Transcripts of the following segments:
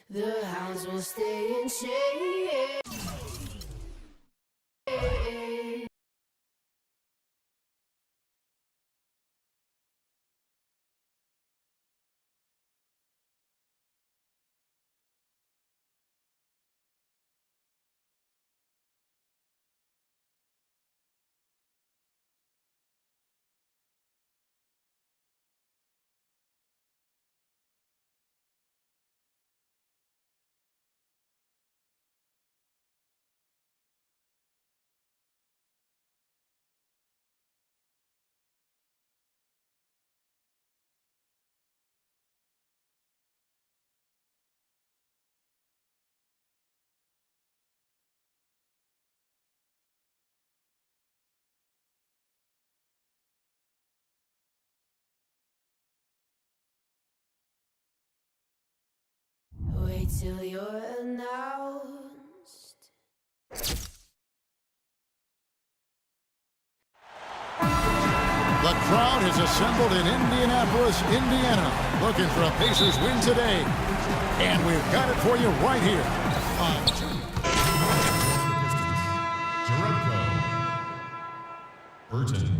The hounds will stay in shape. Wait till you're announced. The crowd has assembled in Indianapolis, Indiana, looking for a Pacers win today. And we've got it for you right here on Jerebko Burton.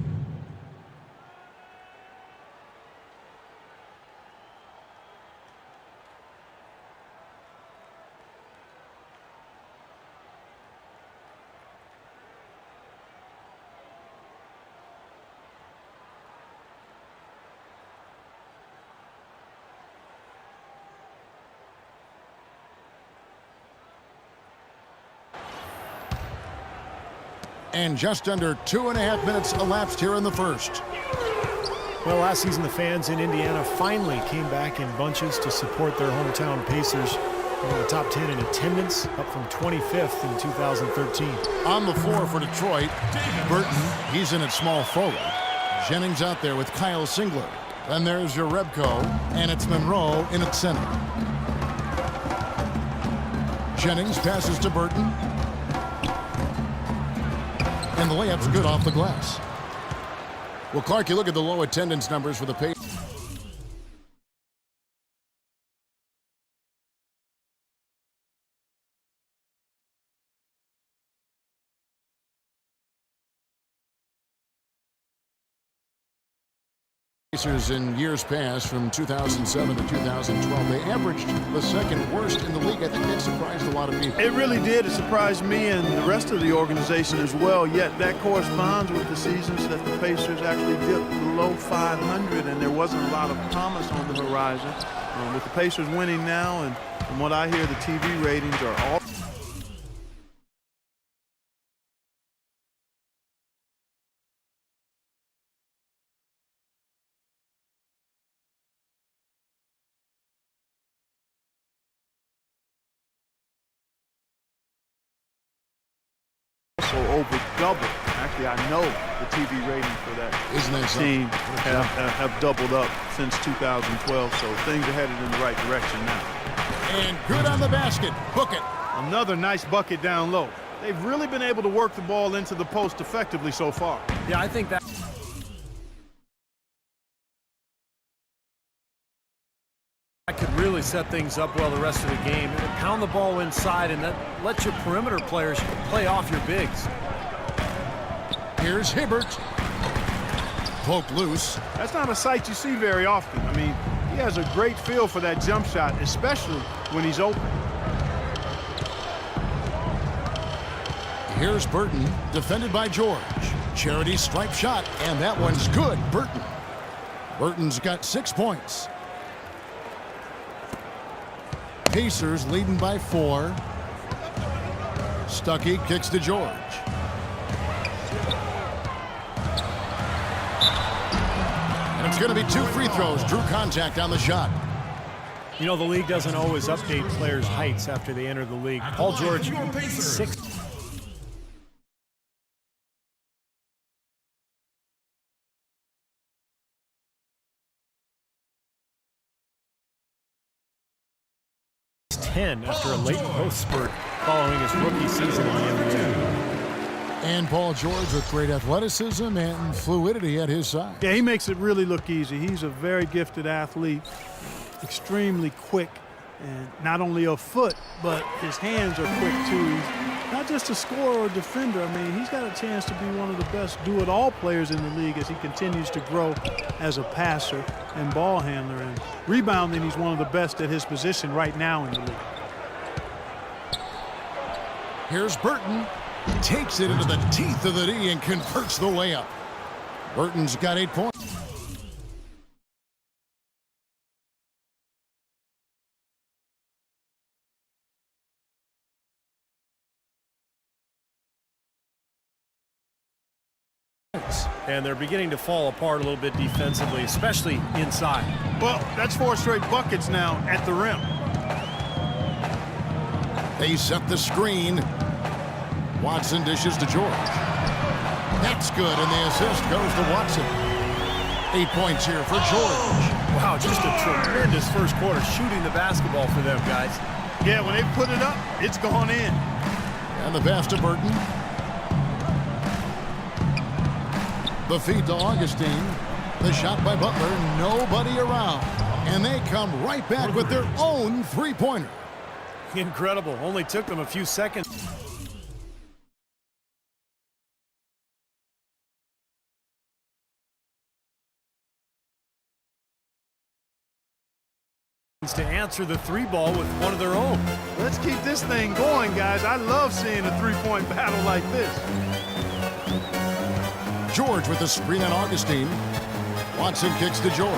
And just under 2.5 minutes elapsed here in the first. Well, last season the fans in Indiana finally came back in bunches to support their hometown Pacers. They were in the top 10 in attendance, up from 25th in 2013. On the floor for Detroit, Burton, he's in at small forward. Jennings out there with Kyle Singler. Then there's Jerebko, and it's Monroe in at center. Jennings passes to Burton. And the layup's good off the glass. Well, Clark, you look at the low attendance numbers for the Pacers. In years past, from 2007 to 2012, they averaged the second worst in the league. I think that surprised a lot of people. It really did. It surprised me and the rest of the organization as well. Yet that corresponds with the seasons that the Pacers actually dipped below 500, and there wasn't a lot of promise on the horizon. With the Pacers winning now, and from what I hear, the TV ratings are all. Over double. Actually, I know the TV ratings for that team have doubled up since 2012, so things are headed in the right direction now. And good on the basket. Book it. Another nice bucket down low. They've really been able to work the ball into the post effectively so far. Yeah, I think that could really set things up well the rest of the game. Pound the ball inside and then let your perimeter players play off your bigs. Here's Hibbert. Poke loose. That's not a sight you see very often. I mean, he has a great feel for that jump shot, especially when he's open. Here's Burton, defended by George. Charity stripe shot, and that one's good. Burton. Burton's got 6 points. Pacers leading by 4. Stuckey kicks to George. And it's going to be 2 free throws. Drew contact on the shot. You know, the league doesn't always update players' heights after they enter the league. Paul George, 6. After a late growth spurt following his rookie season in the NBA. And Paul George with great athleticism and fluidity at his side. Yeah, he makes it really look easy. He's a very gifted athlete, extremely quick, And not only a foot, but his hands are quick too. He's not just a scorer or defender. I mean, he's got a chance to be one of the best do-it-all players in the league as he continues to grow as a passer and ball handler. And rebounding, he's one of the best at his position right now in the league. Here's Burton. Takes it into the teeth of the D and converts the layup. Burton's got 8 points. And they're beginning to fall apart a little bit defensively, especially inside. Well, that's 4 straight buckets now at the rim. They set the screen. Watson dishes to George. That's good, and the assist goes to Watson. 8 points here for George. Wow, just a tremendous first quarter shooting the basketball for them, guys. Yeah, when they put it up, it's gone in. And the pass to Burton. The feed to Augustine. The shot by Butler. Nobody around. And they come right back with their own three-pointer. Incredible. Only took them a few seconds to answer the three ball with one of their own. Let's keep this thing going, guys. I love seeing a three-point battle like this. George with the screen on Augustine. Watson kicks to George.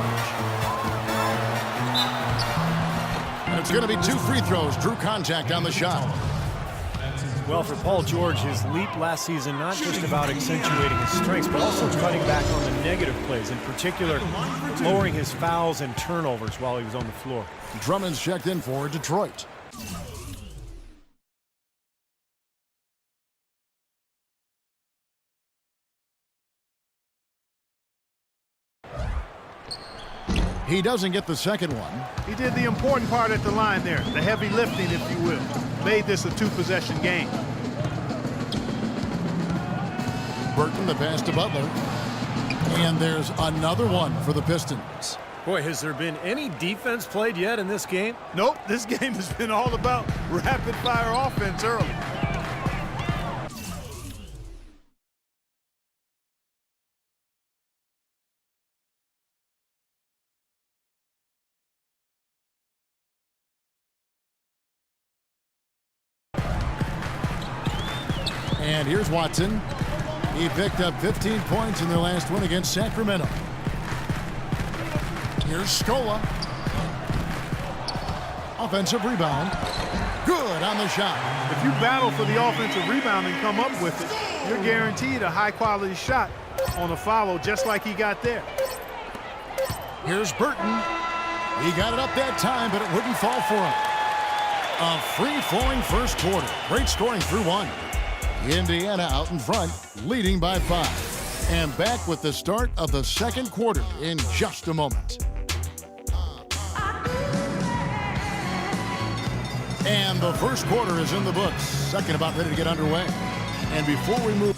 And it's going to be 2 free throws. Drew contact on the shot. Well, for Paul George, his leap last season, not just about accentuating his strengths, but also cutting back on the negative plays, in particular, lowering his fouls and turnovers while he was on the floor. Drummond's checked in for Detroit. He doesn't get the second one. He did the important part at the line there, the heavy lifting, if you will. Made this a 2-possession game. Burton, the pass to Butler. And there's another one for the Pistons. Boy, has there been any defense played yet in this game? Nope, this game has been all about rapid-fire offense early. And here's Watson. He picked up 15 points in their last win against Sacramento. Here's Scola. Offensive rebound. Good on the shot. If you battle for the offensive rebound and come up with it, you're guaranteed a high-quality shot on a follow just like he got there. Here's Burton. He got it up that time, but it wouldn't fall for him. A free-flowing first quarter. Great scoring through one. Indiana out in front, leading by 5. And back with the start of the second quarter in just a moment. And the first quarter is in the books. Second about ready to get underway. And before we move...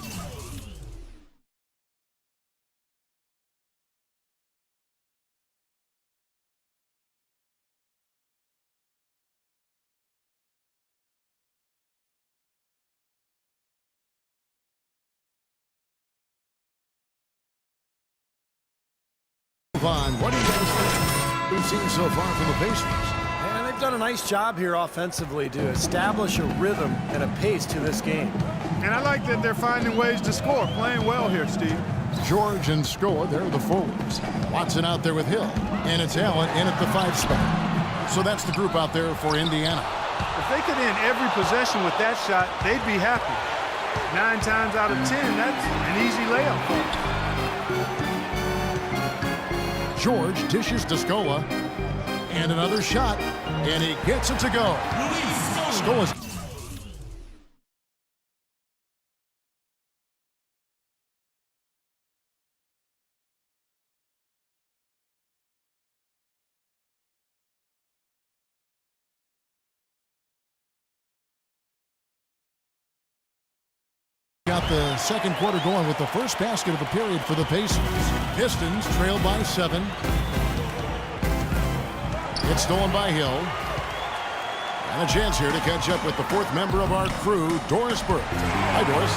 What do you guys think we've seen so far from the Pacers? And they've done a nice job here offensively to establish a rhythm and a pace to this game. And I like that they're finding ways to score, playing well here, Steve. George and Scola, they're the forwards. Watson out there with Hill. And it's Allen in at the 5 spot. So that's the group out there for Indiana. If they could end every possession with that shot, they'd be happy. 9 times out of 10, that's an easy layup for them. George dishes to Scola. And another shot. And he gets it to go. Scola's... got the second quarter going with the first basket of the period for the Pacers. Pistons trailed by 7. It's stolen by Hill. And a chance here to catch up with the fourth member of our crew, Doris Burke. Hi, Doris.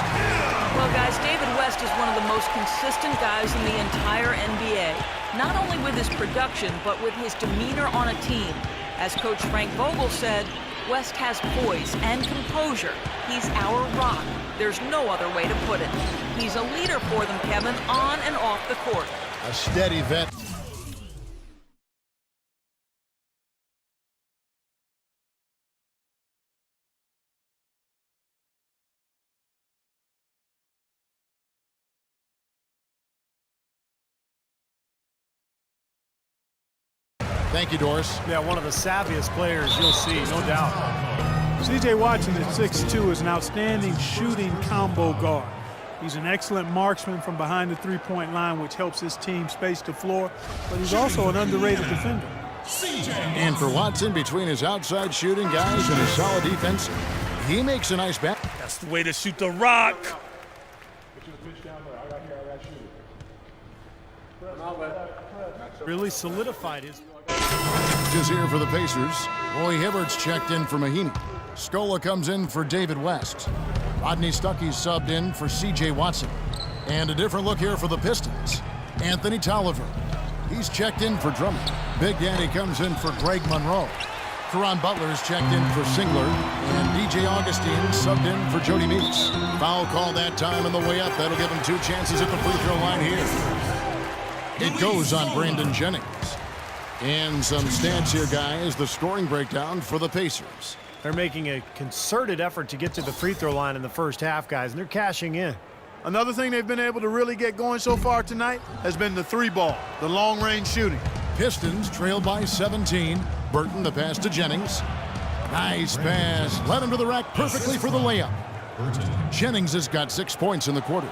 Well, guys, David West is one of the most consistent guys in the entire NBA. Not only with his production, but with his demeanor on a team. As Coach Frank Vogel said, West has poise and composure. He's our rock. There's no other way to put it. He's a leader for them, Kevin, on and off the court. A steady vet. Thank you, Doris. Yeah, one of the savviest players you'll see, no doubt. C.J. Watson at 6'2" is an outstanding shooting combo guard. He's an excellent marksman from behind the three-point line, which helps his team space the floor, but he's also an underrated defender. And for Watson, between his outside shooting guys and his solid defense, he makes a nice bat. That's the way to shoot the rock. Really solidified his... Is here for the Pacers. Roy Hibbert's checked in for Mahinmi. Scola comes in for David West. Rodney Stuckey's subbed in for C.J. Watson. And a different look here for the Pistons. Anthony Tolliver. He's checked in for Drummond. Big Daddy comes in for Greg Monroe. Caron Butler's checked in for Singler. And D.J. Augustine subbed in for Jody Meeks. Foul call that time on the way up. That'll give him 2 chances at the free throw line here. It goes on Brandon Jennings. And some stats here, guys. The scoring breakdown for the Pacers. They're making a concerted effort to get to the free throw line in the first half, guys, and they're cashing in. Another thing they've been able to really get going so far tonight has been the three ball, the long-range shooting. Pistons trail by 17. Burton, the pass to Jennings. Nice pass. Led him to the rack perfectly for the layup. Jennings has got 6 points in the quarter.